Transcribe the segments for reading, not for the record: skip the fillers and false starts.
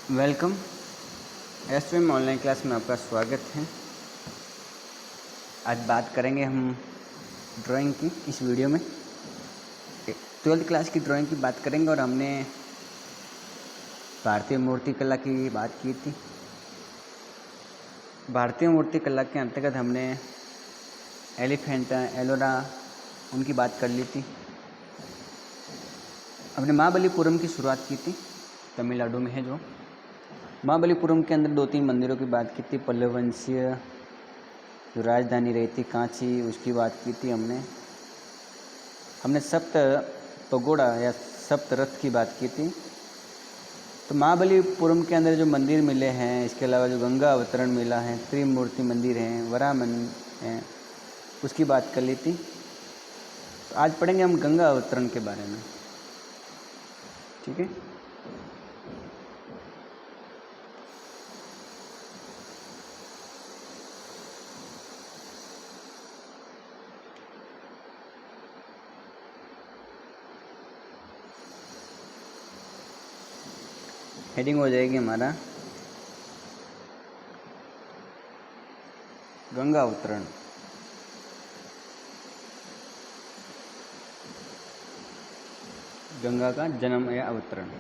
Welcome. SVM online class में आपका स्वागत है। आज बात करेंगे हम ड्राइंग की। इस वीडियो में 12th क्लास की ड्राइंग की बात करेंगे और हमने भारतीय मूर्तिकला की बात की थी। भारतीय मूर्तिकला के अंतर्गत हमने एलिफेंटा, एलोरा उनकी बात कर ली थी। हमने महाबलीपुरम की शुरुआत की थी, तमिलनाडु में है जो। महाबलीपुरम के अंदर 2-3 मंदिरों की बात की थी। पल्लव वंशीय जो राजधानी रही थी कांची, उसकी बात की थी हमने सप्त पगोड़ा या सप्त रथ की बात की थी। तो महाबलीपुरम के अंदर जो मंदिर मिले हैं, इसके अलावा जो गंगा अवतरण मिला है, त्रिमूर्ति मंदिर हैं, वरामन है, उसकी बात कर ली थी। तो आज पढ़ेंगे हम गंगा अवतरण के बारे में, ठीक है। हेडिंग हो जाएगी हमारा गंगा अवतरण। गंगा का जन्म या अवतरण।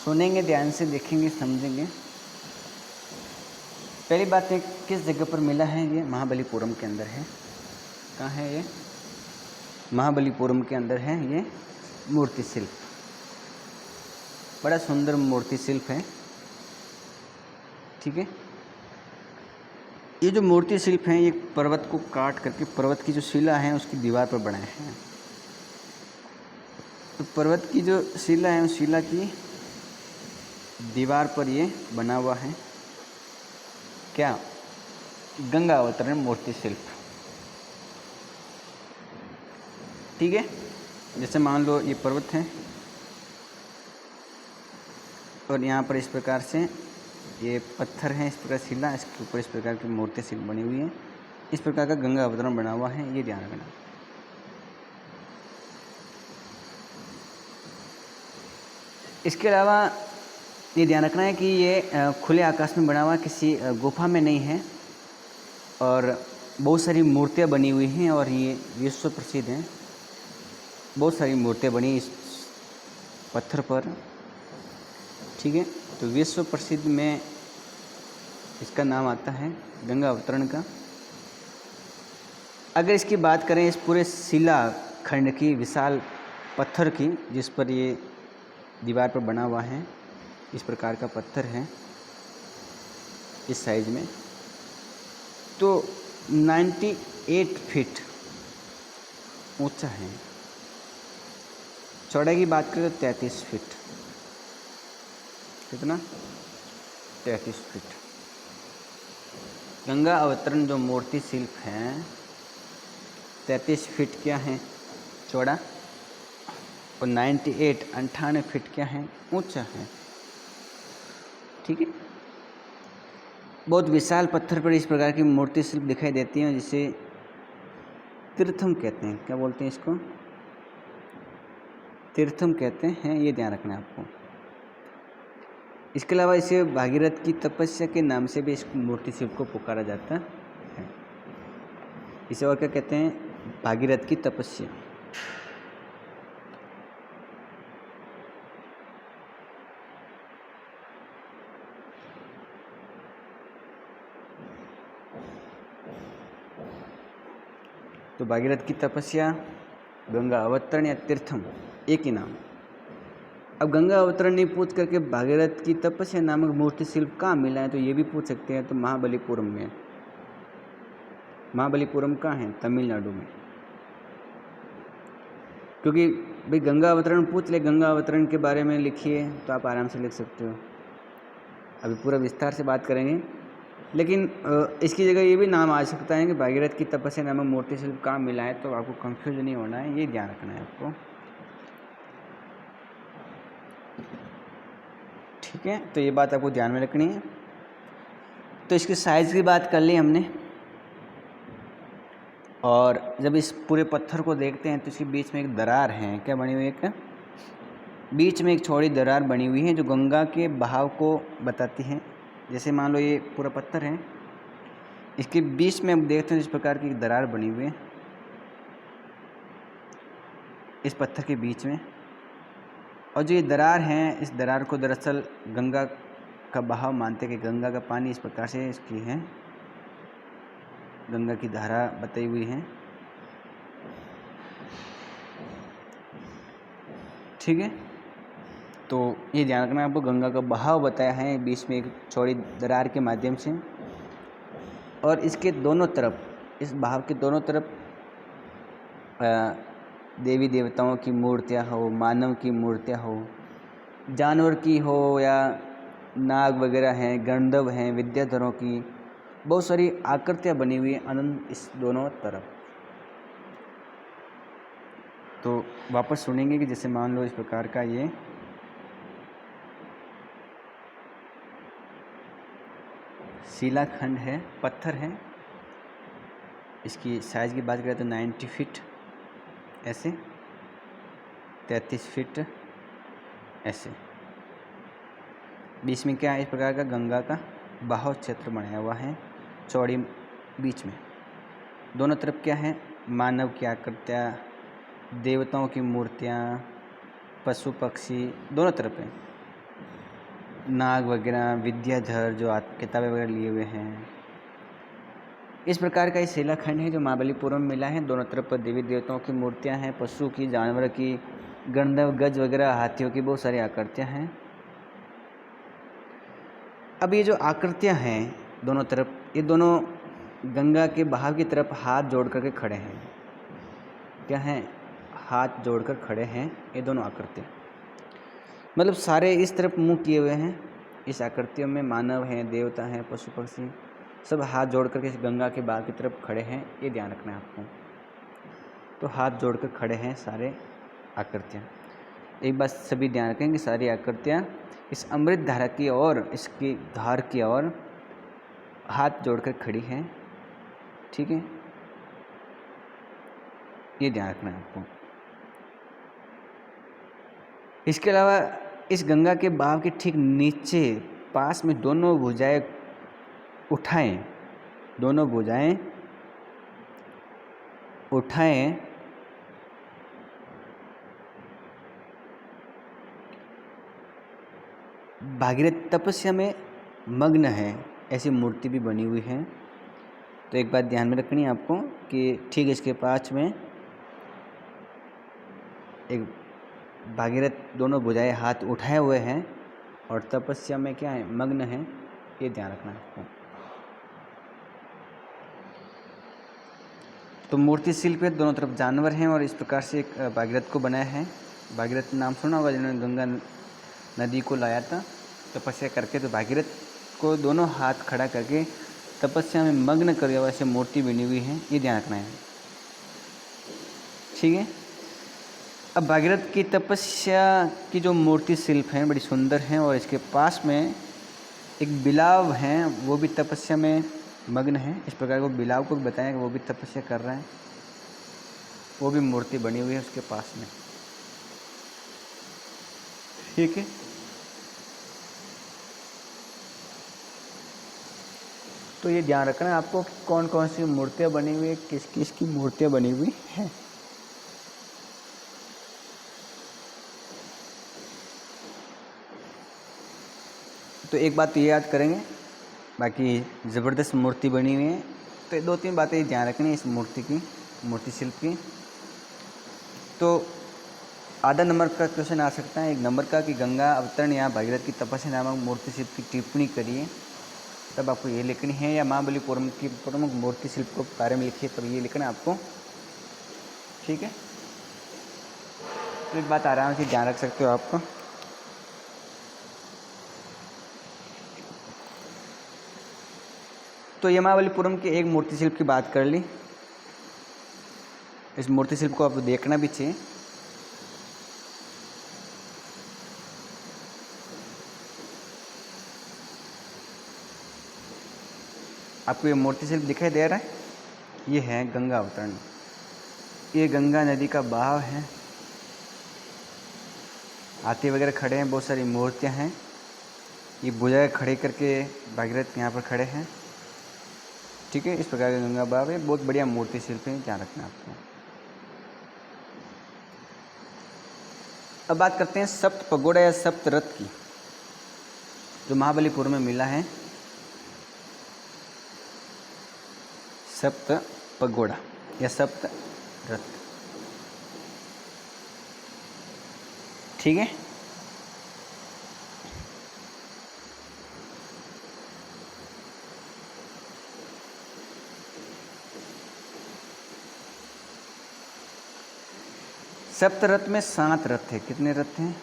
सुनेंगे, ध्यान से देखेंगे, समझेंगे। पहली बात है, किस जगह पर मिला है? ये महाबलीपुरम के अंदर है। कहाँ है ये? महाबलीपुरम के अंदर है ये मूर्ति शिल्प। बड़ा सुंदर मूर्ति शिल्प है, ठीक है। ये जो मूर्ति शिल्प है, ये पर्वत को काट करके पर्वत की जो शिला है उसकी दीवार पर बनाए हैं। तो पर्वत की जो शिला है उस शिला की दीवार पर ये बना हुआ है क्या? गंगा अवतरण मूर्ति शिल्प, ठीक है। जैसे मान लो ये पर्वत है और यहाँ पर इस प्रकार से ये पत्थर है, इस प्रकार शिला, इसके ऊपर इस प्रकार की मूर्ति शिल्प बनी हुई है। इस प्रकार का गंगा अवतरण बना हुआ है, ये ध्यान रखना। इसके अलावा ये ध्यान रखना है कि ये खुले आकाश में बना हुआ किसी गुफा में नहीं है और बहुत सारी मूर्तियाँ बनी हुई हैं और ये विश्व प्रसिद्ध हैं। बहुत सारी मूर्तियाँ बनी इस पत्थर पर, ठीक है। तो विश्व प्रसिद्ध में इसका नाम आता है गंगा अवतरण का। अगर इसकी बात करें इस पूरे शिला खंड की, विशाल पत्थर की, जिस पर ये दीवार पर बना हुआ है, इस प्रकार का पत्थर है इस साइज में, तो 98 फीट ऊंचा है। चौड़ाई की बात करें तो 33 फीट। कितना? 33 फीट। गंगा अवतरण जो मूर्ति शिल्प है 33 फीट क्या है चौड़ा, और 98 फीट क्या है ऊंचा है, ठीक है। बहुत विशाल पत्थर पर इस प्रकार की मूर्ति शिल्प दिखाई देती है, जिसे तीर्थम कहते हैं। क्या बोलते हैं इसको? तीर्थम कहते हैं, ये ध्यान रखना है आपको। इसके अलावा इसे भागीरथ की तपस्या के नाम से भी इस मूर्ति शिल्प को पुकारा जाता है। इसे और क्या कहते हैं? भागीरथ की तपस्या। तो भागीरथ की तपस्या, गंगा अवतरण या तीर्थम, एक ही नाम। अब गंगा अवतरण नहीं पूछ करके भागीरथ की तपस्या नामक मूर्ति शिल्प कहाँ मिला है, तो ये भी पूछ सकते हैं। तो महाबलीपुरम में। महाबलीपुरम कहाँ है? तमिलनाडु में। क्योंकि भाई गंगा अवतरण पूछ ले, गंगा अवतरण के बारे में लिखिए तो आप आराम से लिख सकते हो। अभी पूरा विस्तार से बात करेंगे, लेकिन इसकी जगह ये भी नाम आ सकता है कि भागीरथ की तपस्या नामक मूर्ति शिल्प कहाँ मिला है, तो आपको कंफ्यूज नहीं होना है, ये ध्यान रखना है आपको, ठीक है। तो ये बात आपको ध्यान में रखनी है। तो इसकी साइज़ की बात कर ली हमने, और जब इस पूरे पत्थर को देखते हैं तो इसके बीच में एक दरार है। क्या बनी हुई? एक बीच में एक चौड़ी दरार बनी हुई है जो गंगा के बहाव को बताती है। जैसे मान लो ये पूरा पत्थर है, इसके बीच में हम देखते हैं इस प्रकार की एक दरार बनी हुई है इस पत्थर के बीच में। और जो ये दरार है, इस दरार को दरअसल गंगा का बहाव मानते हैं कि गंगा का पानी इस प्रकार से इसकी है, गंगा की धारा बताई हुई है। ठीक है, तो ये ध्यान रखना आपको, गंगा का बहाव बताया है बीच में एक चौड़ी दरार के माध्यम से। और इसके दोनों तरफ, इस बहाव के दोनों तरफ देवी देवताओं की मूर्तियाँ हो, मानव की मूर्तियाँ हो, जानवर की हो या नाग वगैरह हैं, गंधर्व हैं, विद्याधरों की बहुत सारी आकृतियाँ बनी हुई हैं अनंत इस दोनों तरफ। तो वापस सुनेंगे कि जैसे मान लो इस प्रकार का ये शिलाखंड है, पत्थर है। इसकी साइज़ की बात करें तो 90 फीट ऐसे, 33 फीट ऐसे। बीच में क्या है, इस प्रकार का गंगा का बहाव क्षेत्र बनाया हुआ है चौड़ी बीच में। दोनों तरफ क्या है, मानव की आकृतियाँ, देवताओं की मूर्तियाँ, पशु पक्षी दोनों तरफ है, नाग वगैरह, विद्याधर जो किताबें वगैरह लिए हुए हैं। इस प्रकार का ये शिलाखंड है जो महाबलीपुरम में मिला है। दोनों तरफ पर देवी देवताओं की मूर्तियां हैं, पशु की, जानवर की, गंधर्व, गज वगैरह, हाथियों की बहुत सारी आकृतियां हैं। अब ये जो आकृतियां हैं दोनों तरफ, ये दोनों गंगा के बहाव की तरफ हाथ जोड़ करके खड़े हैं। क्या हैं, हाथ जोड़कर खड़े हैं ये दोनों आकृतियाँ, मतलब सारे इस तरफ मुंह किए हुए हैं। इस आकृतियों में मानव हैं, देवता हैं, पशु पक्षी सब हाथ जोड़ करके इस गंगा के बहाव की तरफ खड़े हैं, ये ध्यान रखना है आपको। तो हाथ जोड़कर खड़े हैं सारे आकृतियाँ। एक बात सभी ध्यान रखें कि सारी आकृतियाँ इस अमृत धारा की ओर, इसकी धार की ओर हाथ जोड़कर खड़ी हैं। ठीक है, ये ध्यान रखना है आपको। इसके अलावा इस गंगा के बहाव के ठीक नीचे पास में दोनों भुजाएं उठाएं, दोनों भुजाएं उठाएं, भागीरथ तपस्या में मग्न है, ऐसी मूर्ति भी बनी हुई है। तो एक बात ध्यान में रखनी है आपको कि ठीक इसके पास में एक भागीरथ दोनों भुजाएं हाथ उठाए हुए हैं और तपस्या में क्या है, मग्न है, ये ध्यान रखना है आपको। तो मूर्ति शिल्प है, दोनों तरफ जानवर हैं और इस प्रकार से एक भागीरथ को बनाया है। भागीरथ नाम सुना होगा, जिन्होंने गंगा नदी को लाया था तपस्या करके। तो भागीरथ को दोनों हाथ खड़ा करके तपस्या में मग्न करे हुए ऐसे मूर्ति बनी हुई है, ये ध्यान रखना है। ठीक है, अब भागीरथ की तपस्या की जो मूर्ति शिल्प है बड़ी सुंदर है और इसके पास में एक बिलाव है, वो भी तपस्या में मग्न है। इस प्रकार को बिलाव को भी बताया कि वो भी तपस्या कर रहा है, वो भी मूर्ति बनी हुई है उसके पास में। ठीक है, तो ये ध्यान रखना है आपको कौन कौन सी मूर्तियाँ बनी हुई है, किस किस की मूर्तियाँ बनी हुई हैं। तो एक बात तो ये याद करेंगे, बाकी ज़बरदस्त मूर्ति बनी हुई है। तो दो तीन बातें ध्यान रखनी है इस मूर्ति की, मूर्ति शिल्प की। तो आधा नंबर का क्वेश्चन आ सकता है, एक नंबर का कि गंगा अवतरण या भागीरथ की तपस्या नामक मूर्ति शिल्प की टिप्पणी करिए, तब आपको ये लिखनी है। या महाबलीपुरम की प्रमुख मूर्ति शिल्प को बारे में लिखिए, तब ये लिखना है आपको। ठीक है, तो एक बात आराम से ध्यान रख सकते हो आपको। तो ये महाबलीपुरम की एक मूर्ति शिल्प की बात कर ली। इस मूर्ति शिल्प को आपको देखना भी चाहिए। आपको ये मूर्ति शिल्प दिखाई दे रहा है, ये है गंगा अवतरण। ये गंगा नदी का बहाव है हाथी वगैरह खड़े हैं, बहुत सारी मूर्तियां हैं। ये बुझा खड़े करके भागीरथ यहाँ पर खड़े हैं। ठीक है, इस प्रकार का गंगा बाब है, बहुत बढ़िया मूर्ति शिल्प है, ध्यान रखना आपको। अब बात करते हैं सप्त पगोड़ा या सप्त रथ की, जो महाबलीपुर में मिला है। सप्त पगोड़ा या सप्त रथ, ठीक है। सप्त रथ में 7 रथ है। कितने रथ हैं?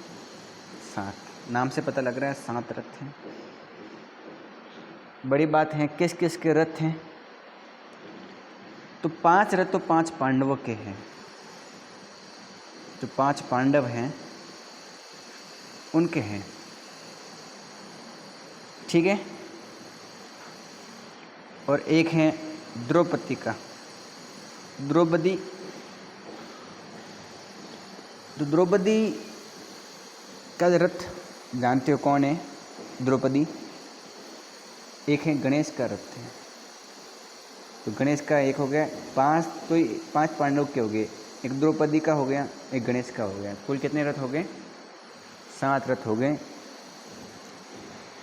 7। नाम से पता लग रहा है 7 रथ हैं। बड़ी बात है, किस किस के रथ हैं? तो 5 रथ तो 5 पांडवों के हैं। जो 5 पांडव हैं उनके हैं, ठीक है। और एक है द्रौपदी का, द्रौपदी। तो द्रौपदी का रथ जानते हो कौन है? द्रौपदी। एक है गणेश का रथ है। तो गणेश का एक हो गया, 5 तो 5 पांडव के हो गए, एक द्रौपदी का हो गया, एक गणेश का हो गया। कुल कितने रथ हो गए? 7 रथ हो गए।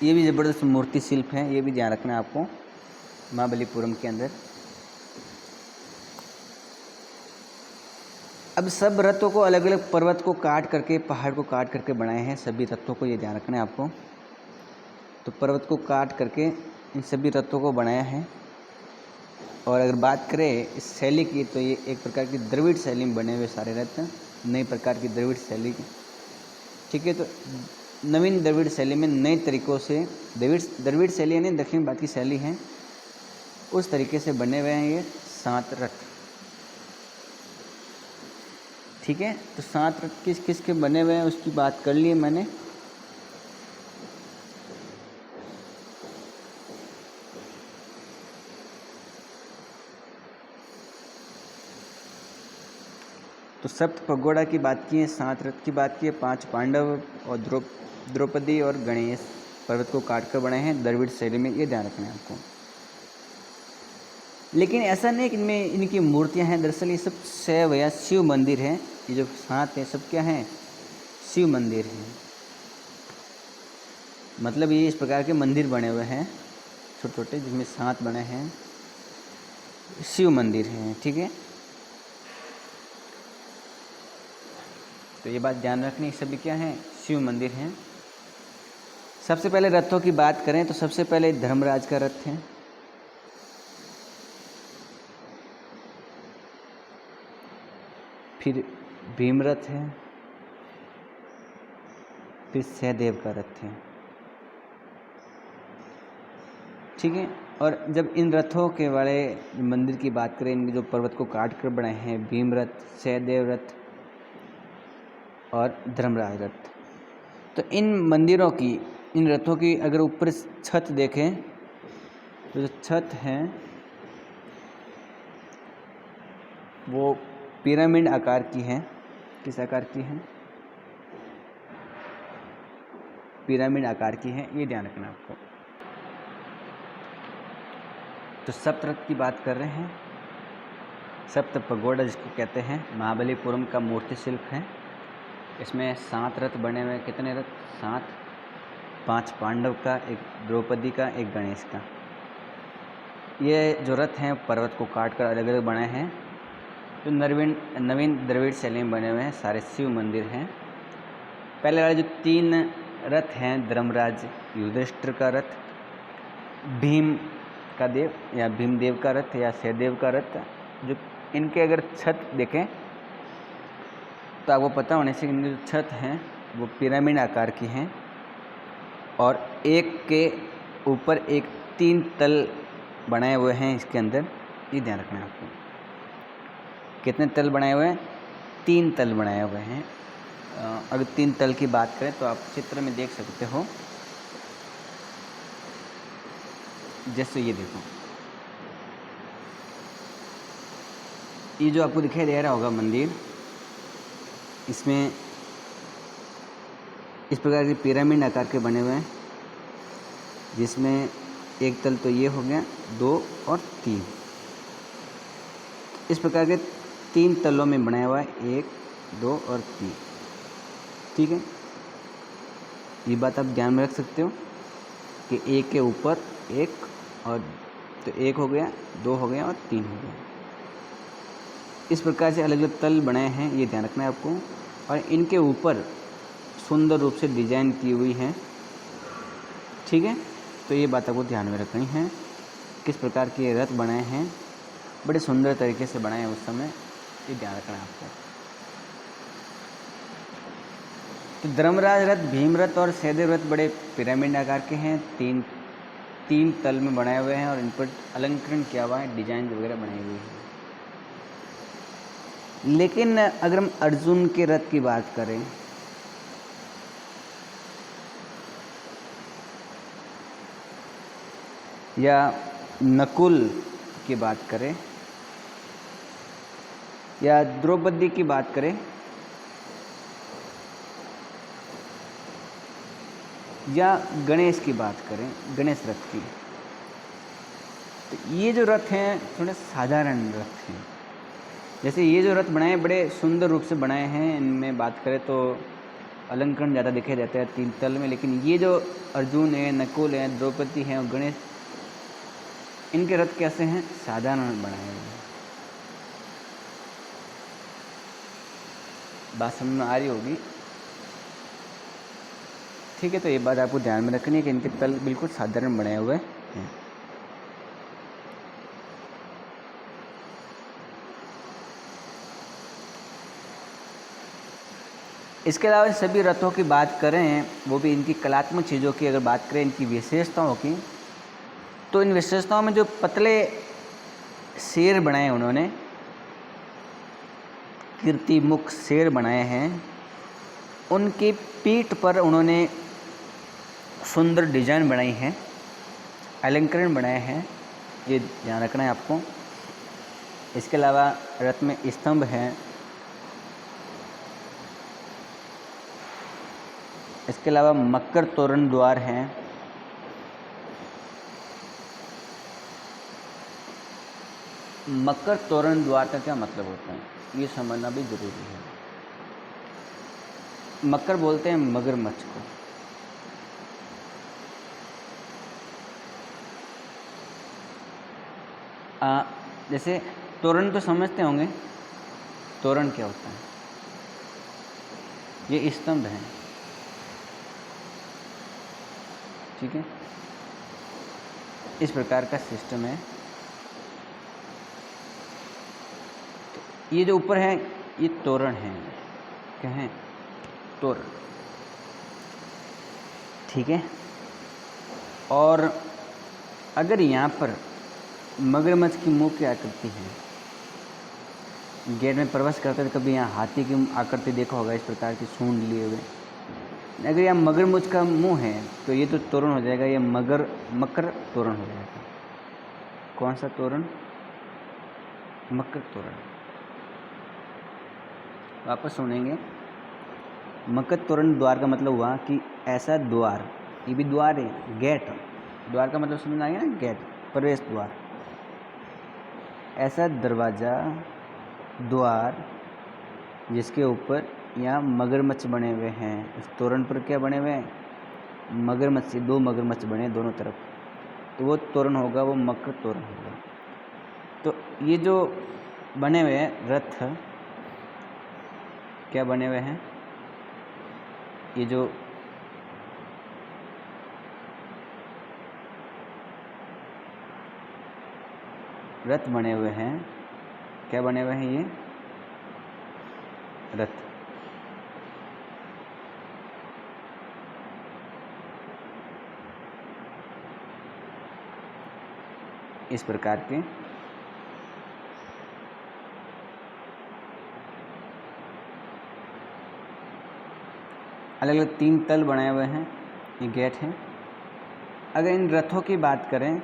ये भी ज़बरदस्त मूर्ति शिल्प है, ये भी ध्यान रखना है आपको महाबलीपुरम के अंदर। अब सब रथों को अलग अलग पर्वत को काट करके, पहाड़ को काट करके बनाए हैं सभी रथों को, ये ध्यान रखना है आपको। तो पर्वत को काट करके इन सभी रथों को बनाया है। और अगर बात करें इस शैली की, तो ये एक प्रकार की द्रविड़ शैली में बने हुए सारे रथ, नई प्रकार की द्रविड़ शैली की, ठीक है। तो नवीन द्रविड़ शैली में नए तरीक़ों से, द्रविड़ शैली यानी दक्षिण भारत की शैली है, उस तरीके से बने हुए हैं ये 7 रथ, ठीक है। तो 7 रथ किस किस के बने हुए हैं उसकी बात कर ली मैंने। तो सप्त पगोड़ा की बात की है, 7 रथ की बात की है, 5 पांडव और द्रौपदी और गणेश पर्वत को काट कर बनाए हैं द्रविड़ शैली में, ये ध्यान रखना है आपको। लेकिन ऐसा नहीं कि इनमें इनकी मूर्तियां हैं, दरअसल ये सब शैव या शिव मंदिर हैं। ये जो 7 हैं सब क्या हैं? शिव मंदिर हैं। मतलब ये इस प्रकार के मंदिर बने हुए हैं छोटे छोटे, जिसमें 7 बने हैं, शिव मंदिर हैं, ठीक है। तो ये बात ध्यान रखनी, सभी क्या हैं? शिव मंदिर हैं। सबसे पहले रथों की बात करें तो सबसे पहले धर्मराज का रथ है, फिर भीमरथ है, फिर सहदेव का रथ है, ठीक है। और जब इन रथों के वाले मंदिर की बात करें, इनके जो पर्वत को काट कर बनाए हैं, भीमरथ, सहदेव रथ और धर्मराज रथ, तो इन मंदिरों की, इन रथों की अगर ऊपर छत देखें तो जो छत है वो पिरामिड आकार की है। किस आकार की है? पिरामिड आकार की है, ये ध्यान रखना आपको। तो सप्त रथ की बात कर रहे हैं, सप्त पगोड़ा जिसको कहते हैं, महाबलीपुरम का मूर्ति शिल्प है। इसमें 7 रथ बने हुए। कितने रथ? 7। 5 पांडव का, एक द्रौपदी का, एक गणेश का। ये जो रथ हैं पर्वत को काट कर अलग अलग बनाए हैं, जो नवीन द्रविड़ शैली में बने हुए हैं, सारे शिव मंदिर हैं। पहले वाले जो 3 रथ हैं, धर्मराज युधिष्ठिर का रथ, भीम का देव या भीमदेव का रथ या सहदेव का रथ, जो इनके अगर छत देखें तो आपको पता होने से इनकी जो छत हैं वो पिरामिड आकार की हैं, और एक के ऊपर एक 3 तल बनाए हुए हैं इसके अंदर, ये ध्यान रखना है आपको। कितने तल बनाए हुए हैं? 3 तल बनाए हुए हैं। अगर 3 तल की बात करें तो आप चित्र में देख सकते हो, जैसे ये देखो, ये जो आपको दिखाई दे रहा होगा मंदिर, इसमें इस प्रकार के पिरामिड आकार के बने हुए हैं, जिसमें एक तल तो ये हो गया, 2 और 3। इस प्रकार के 3 तलों में बनाया हुआ है, 1, 2 और 3। ठीक है, ये बात आप ध्यान में रख सकते हो कि एक के ऊपर एक, और तो 1 हो गया, 2 हो गया और 3 हो गया। इस प्रकार से अलग अलग तल बनाए हैं, ये ध्यान रखना है आपको। और इनके ऊपर सुंदर रूप से डिजाइन की हुई है। ठीक है, तो ये बात आपको ध्यान में रखनी है। किस प्रकार के रथ बनाए हैं, बड़े सुंदर तरीके से बनाए हैं उस समय, ये ध्यान रखना है आपको। तो धर्मराज रथ, भीम रथ और सहदेव रथ बड़े पिरामिड आकार के हैं, तीन तल में बनाए हुए हैं और इन पर अलंकरण किया हुआ है, डिजाइन वगैरह बनाई हुई है। लेकिन अगर हम अर्जुन के रथ की बात करें, या नकुल की बात करें, या द्रौपदी की बात करें, या गणेश की बात करें, गणेश रथ की, तो ये जो रथ हैं थोड़े साधारण रथ हैं। जैसे ये जो रथ बनाए बड़े सुंदर रूप से बनाए हैं, इनमें बात करें तो अलंकरण ज़्यादा दिखाई देता है 3 तल में। लेकिन ये जो अर्जुन है, नकुल है, द्रौपदी हैं और गणेश, इनके रथ कैसे हैं, साधारण बनाए हुए हैं। बात समझ में आ रही होगी। ठीक है, तो ये बात आपको ध्यान में रखनी है कि इनके तल बिल्कुल साधारण बनाए हुए हैं। इसके अलावा सभी रथों की बात करें, वो भी इनकी कलात्मक चीज़ों की अगर बात करें, इनकी विशेषताओं की, तो इन विशेषताओं में जो पतले शेर बनाए उन्होंने, कीर्तिमुख शेर बनाए हैं, उनकी पीठ पर उन्होंने सुंदर डिजाइन बनाई है, अलंकरण बनाए हैं, ये ध्यान रखना है आपको। इसके अलावा रथ में स्तंभ हैं, इसके अलावा मकर तोरण द्वार हैं, मकर तोरण द्वार का क्या मतलब होता है, ये समझना भी जरूरी है। मकर बोलते हैं मगरमच्छ को। जैसे तोरण तो समझते होंगे, तोरण क्या होता है, ये स्तंभ है। ठीक है, इस प्रकार का सिस्टम है। तो ये जो ऊपर है ये तोरण है, क्या है, तोरण। ठीक है, और अगर यहाँ पर मगरमच्छ की मुंह की आकृति है, गेट में प्रवेश करते तो कभी यहाँ हाथी की आकृति देखा होगा, इस प्रकार की सूंड लिए हुए। अगर यहाँ मगरमच्छ का मुंह है तो ये तो तोरण हो जाएगा, ये मकर तोरण हो जाएगा। कौन सा तोरण, मकर तोरण। वापस सुनेंगे, मकर तोरण द्वार का मतलब हुआ कि ऐसा द्वार, ये भी द्वार है, गेट, द्वार का मतलब समझ आ गया ना, गेट, प्रवेश द्वार। ऐसा दरवाज़ा, द्वार, जिसके ऊपर यहाँ मगरमच्छ बने हुए हैं। इस तोरण पर क्या बने हुए हैं, मगरमच्छ, 2 मगरमच्छ बने दोनों तरफ, तो वो तोरण होगा, वो मकर तोरण होगा। तो ये जो बने हुए हैं रथ, क्या बने हुए हैं, ये जो रथ बने हुए हैं, क्या बने हुए हैं, ये रथ। इस प्रकार के अलग अलग 3 तल बनाए हुए हैं, ये गेट हैं। अगर इन रथों की बात करें,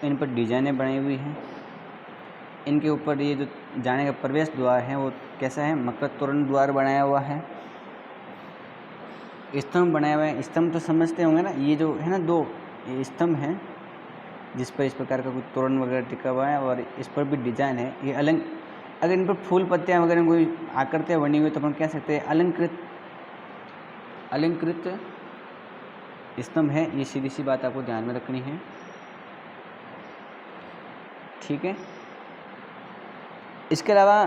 इन पर डिजाइनें बनाई हुई हैं, इनके ऊपर ये जो जाने का प्रवेश द्वार है वो कैसा है, मकर तोरण द्वार बनाया हुआ है। स्तंभ बनाया हुआ है, स्तंभ तो समझते होंगे ना, ये जो है ना 2 ये स्तंभ हैं जिस पर इस प्रकार का कुछ तोरण वगैरह टिका हुआ है और इस पर भी डिजाइन है। ये अगर इन पर फूल पत्तियाँ वगैरह कोई आकृतियाँ बनी हुई तो अपन कह सकते हैं अलंकृत स्तंभ है। ये सीधी सी बात आपको ध्यान में रखनी है, ठीक है। इसके अलावा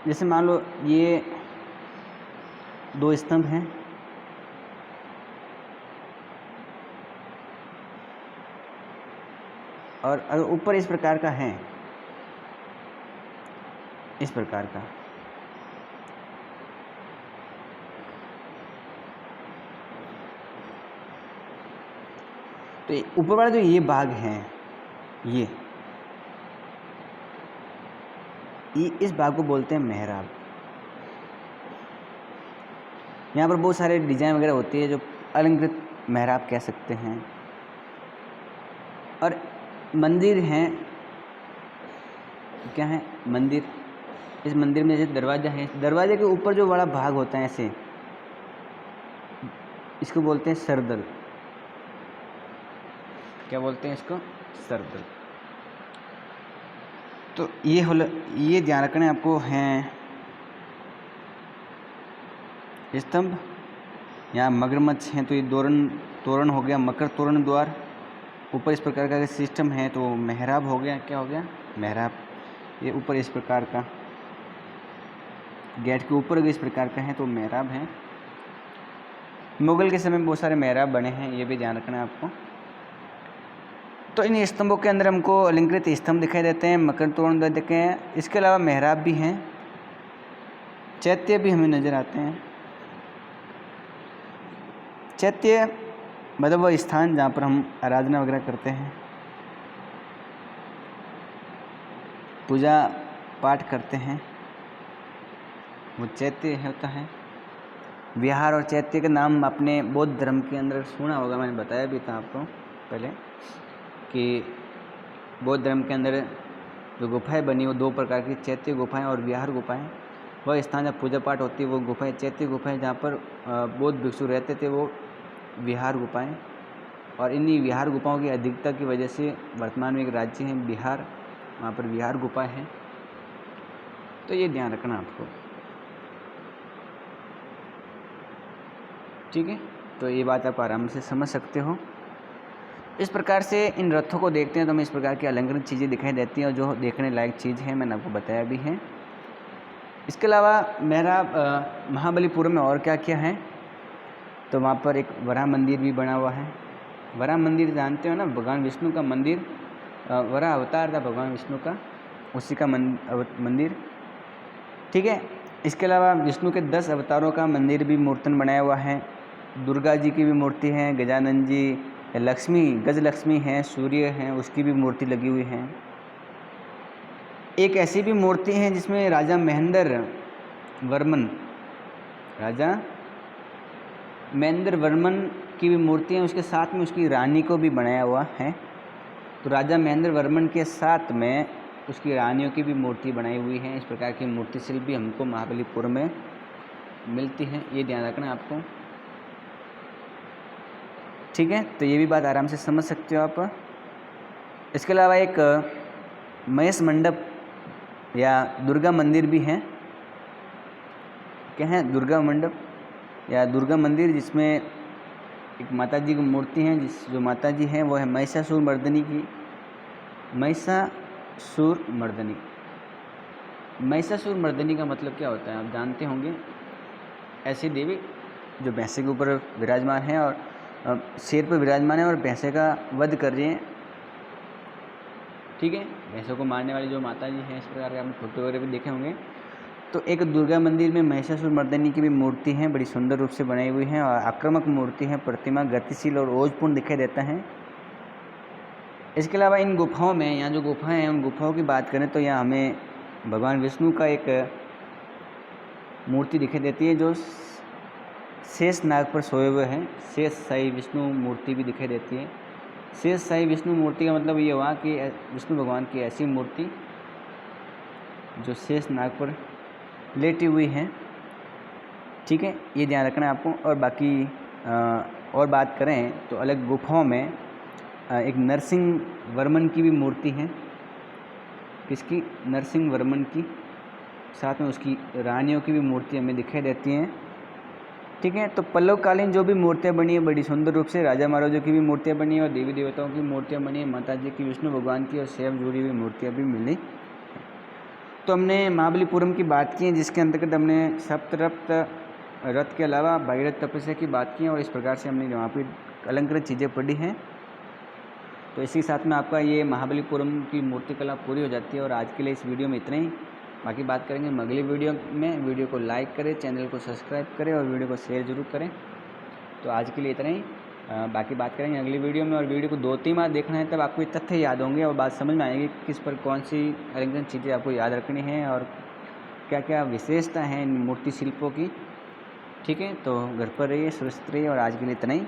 जैसे मान लो ये 2 स्तंभ हैं, और अगर ऊपर इस प्रकार का है, इस प्रकार का, तो ऊपर वाला जो ये भाग है, ये इस भाग को बोलते हैं मेहराब। यहाँ पर बहुत सारे डिजाइन वगैरह होती है जो अलंकृत मेहराब कह सकते हैं। और मंदिर हैं, क्या है मंदिर, इस मंदिर में जैसे दरवाजा है, दरवाजे के ऊपर जो बड़ा भाग होता है ऐसे, इसको बोलते हैं सरदल। क्या बोलते हैं इसको, सरदल। तो ये ध्यान रखना है आपको, हैं स्तंभ, यहाँ मगरमच्छ हैं तो ये तोरण हो गया, मकर तोरण द्वार। ऊपर इस प्रकार का सिस्टम है तो मेहराब हो गया, क्या हो गया, मेहराब। ये ऊपर इस प्रकार का गेट के ऊपर इस प्रकार का है तो मेहराब है। मुगल के समय में बहुत सारे मेहराब बने हैं, ये भी ध्यान रखना है आपको। तो इन स्तंभों के अंदर हमको अलंकृत स्तंभ दिखाई देते हैं, मकर तोरण द्वार दिखे हैं। इसके अलावा मेहराब भी हैं, चैत्य भी हमें नज़र आते हैं। चैत्य मतलब वह स्थान जहाँ पर हम आराधना वगैरह करते हैं, पूजा पाठ करते हैं, वो चैत्य होता है। विहार और चैत्य का नाम अपने बौद्ध धर्म के अंदर सुना होगा, मैंने बताया भी था आपको पहले कि बौद्ध धर्म के अंदर जो गुफाएं बनी वो 2 प्रकार की, चैत्य गुफाएं और विहार गुफाएं। वह स्थान जहाँ पूजा पाठ होती है वो गुफाएं चैत्य गुफाएं, जहाँ पर बौद्ध भिक्षु रहते थे वो विहार गुफाएं। और इन्हीं विहार गुफाओं की अधिकता की वजह से वर्तमान में एक राज्य है बिहार, वहाँ पर विहार गुफाएं हैं। तो ये ध्यान रखना आपको, ठीक है। तो ये बात आप आराम से समझ सकते हो। इस प्रकार से इन रथों को देखते हैं तो हमें इस प्रकार की अलंकृत चीज़ें दिखाई देती हैं और जो देखने लायक चीज़ है मैंने आपको बताया भी है। इसके अलावा मेरा महाबलीपुरम में और क्या क्या है, तो वहाँ पर एक वराह मंदिर भी बना हुआ है। वराह मंदिर जानते हो ना, भगवान विष्णु का मंदिर, वराह अवतार था भगवान विष्णु का, उसी का मंदिर, ठीक है। इसके अलावा विष्णु के 10 अवतारों का मंदिर भी मूर्तन बनाया हुआ है। दुर्गा जी की भी मूर्ति है, गजानन जी, लक्ष्मी गजलक्ष्मी हैं, सूर्य हैं, उसकी भी मूर्ति लगी हुई है। एक ऐसी भी मूर्ति है जिसमें राजा महेंद्र वर्मन की भी मूर्ति है, उसके साथ में उसकी रानी को भी बनाया हुआ है। तो राजा महेंद्र वर्मन के साथ में उसकी रानियों की भी मूर्ति बनाई हुई है। इस प्रकार की मूर्ति शिल्प भी हमको महाबलीपुरम में मिलती है, ये ध्यान रखना आपको, ठीक है। तो ये भी बात आराम से समझ सकते हो आप। इसके अलावा एक महेश मंडप या दुर्गा मंदिर भी है। क्या है, दुर्गा मंडप या दुर्गा मंदिर, जिसमें एक माता जी की मूर्ति है, जो माता जी हैं वो है महिषासुर मर्दिनी की। महिषासुर मर्दिनी का मतलब क्या होता है आप जानते होंगे। ऐसी देवी जो भैंसे के ऊपर विराजमान है और शेर पर विराजमान है और भैंसे का वध कर रही हैं, ठीक है। भैंसों को मारने वाली जो माता जी हैं, इस प्रकार के आपने फोटो वगैरह भी देखे होंगे। तो एक दुर्गा मंदिर में महिषासुर मर्दिनी की भी मूर्ति है, बड़ी सुंदर रूप से बनाई हुई है और आक्रामक मूर्ति है। प्रतिमा गतिशील और ओजपूर्ण दिखाई देता है। इसके अलावा इन गुफाओं में, यहाँ जो गुफाएं हैं उन गुफाओं की बात करें तो यहाँ हमें भगवान विष्णु का एक मूर्ति दिखाई देती है जो शेष नाग पर सोए हुए हैं। शेष शाही विष्णु मूर्ति भी दिखाई देती है। शेष शाही विष्णु मूर्ति का मतलब ये हुआ कि विष्णु भगवान की ऐसी मूर्ति जो शेष नाग पर लेटी हुई हैं। ठीक है, ये ध्यान रखना है आपको। और बाकी और बात करें तो अलग गुफाओं में एक नरसिंह वर्मन की भी मूर्ति है। किसकी? नरसिंह वर्मन की। साथ में उसकी रानियों की भी मूर्ति हमें दिखाई देती हैं। ठीक है, तो पल्लवकालीन जो भी मूर्तियाँ बनी है बड़ी सुंदर रूप से, राजा महाराजों की भी मूर्तियाँ बनी है और देवी देवताओं की मूर्तियाँ बनी है, माता जी की, विष्णु भगवान की और सेव जुड़ी हुई मूर्तियाँ भी मिली। तो हमने महाबलीपुरम की बात की है, जिसके अंतर्गत हमने सप्तरप्त रथ के अलावा भागीरथ तपस्या की बात की है और इस प्रकार से हमने वहाँ पर अलंकृत चीज़ें पढ़ी हैं। तो इसी के साथ में आपका ये महाबलीपुरम की मूर्तिकला पूरी हो जाती है। और आज के लिए इस वीडियो में इतना ही। बाकी बात करेंगे हम अगली वीडियो में। वीडियो को लाइक करें, चैनल को सब्सक्राइब करें और वीडियो को शेयर ज़रूर करें। तो आज के लिए इतना ही। बाकी बात करेंगे अगली वीडियो में। और वीडियो को 2-3 बार देखना है, तब आपको ये तथ्य याद होंगे और बात समझ में आएगी किस पर कौन सी अलग चीज़ें आपको याद रखनी है और क्या क्या विशेषता है इन मूर्ति शिल्पों की। ठीक है, तो घर पर रहिए, सुरक्षित रहिए और आज के लिए इतना ही।